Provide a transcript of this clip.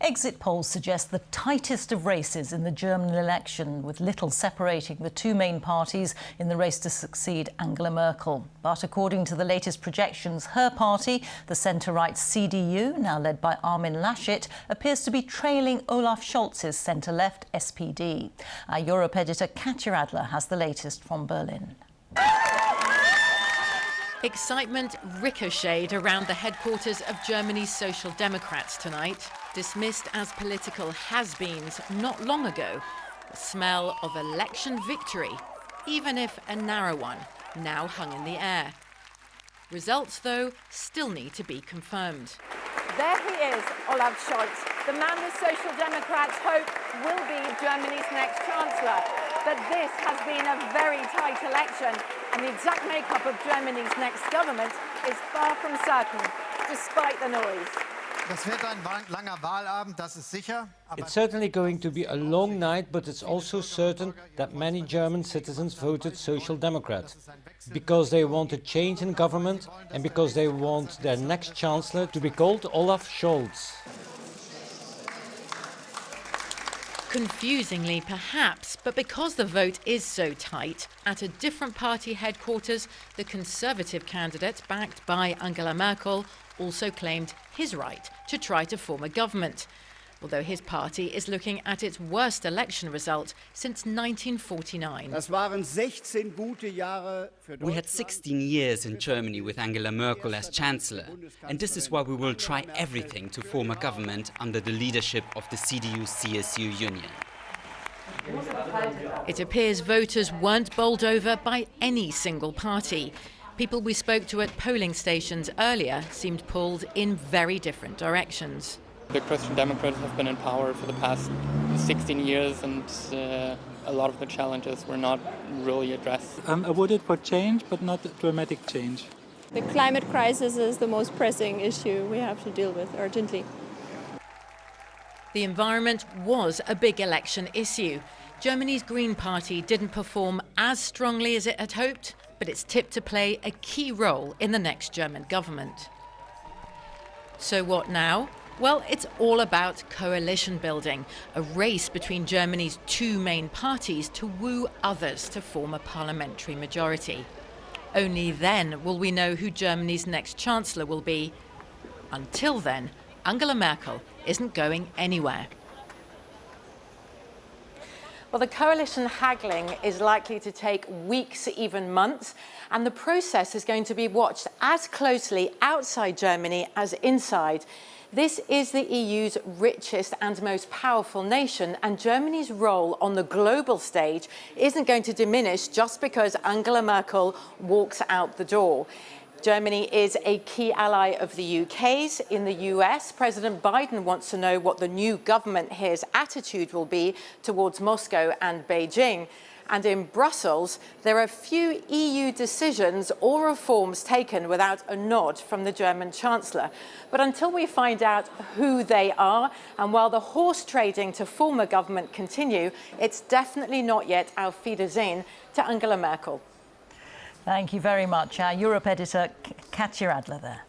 Exit polls suggest the tightest of races in the German election, with little separating the two main parties in the race to succeed Angela Merkel. But according to the latest projections, her party, the centre-right CDU, now led by Armin Laschet, appears to be trailing Olaf Scholz's centre-left SPD. Our Europe editor Katya Adler has the latest from Berlin. Excitement ricocheted around the headquarters of Germany's Social Democrats tonight, dismissed as political has-beens not long ago. The smell of election victory, even if a narrow one, now hung in the air. Results, though, still need to be confirmed. There he is, Olaf Scholz, the man the Social Democrats hope will be Germany's next chancellor. But this has been a very tight election, and the exact makeup of Germany's next government is far from certain, despite the noise. It's certainly going to be a long night, but it's also certain that many German citizens voted Social Democrat because they want a change in government and because they want their next chancellor to be called Olaf Scholz. Confusingly, perhaps, but because the vote is so tight, at a different party headquarters, the Conservative candidate, backed by Angela Merkel, also claimed his right to try to form a government, although his party is looking at its worst election result since 1949. We had 16 years in Germany with Angela Merkel as Chancellor, and this is why we will try everything to form a government under the leadership of the CDU-CSU union. It appears voters weren't bowled over by any single party. People we spoke to at polling stations earlier seemed pulled in very different directions. The Christian Democrats have been in power for the past 16 years, and a lot of the challenges were not really addressed. I voted for change, but not a dramatic change. The climate crisis is the most pressing issue we have to deal with urgently. The environment was a big election issue. Germany's Green Party didn't perform as strongly as it had hoped, but it's tipped to play a key role in the next German government. So what now? Well, it's all about coalition building, a race between Germany's two main parties to woo others to form a parliamentary majority. Only then will we know who Germany's next chancellor will be. Until then, Angela Merkel isn't going anywhere. Well, the coalition haggling is likely to take weeks, even months, and the process is going to be watched as closely outside Germany as inside. This is the EU's richest and most powerful nation, and Germany's role on the global stage isn't going to diminish just because Angela Merkel walks out the door. Germany is a key ally of the UK's. In the US, President Biden wants to know what the new government here's attitude will be towards Moscow and Beijing. And in Brussels, there are few EU decisions or reforms taken without a nod from the German Chancellor. But until we find out who they are, and while the horse trading to form a government continue, it's definitely not yet auf Wiedersehen to Angela Merkel. Thank you very much. Our Europe editor Katya Adler there.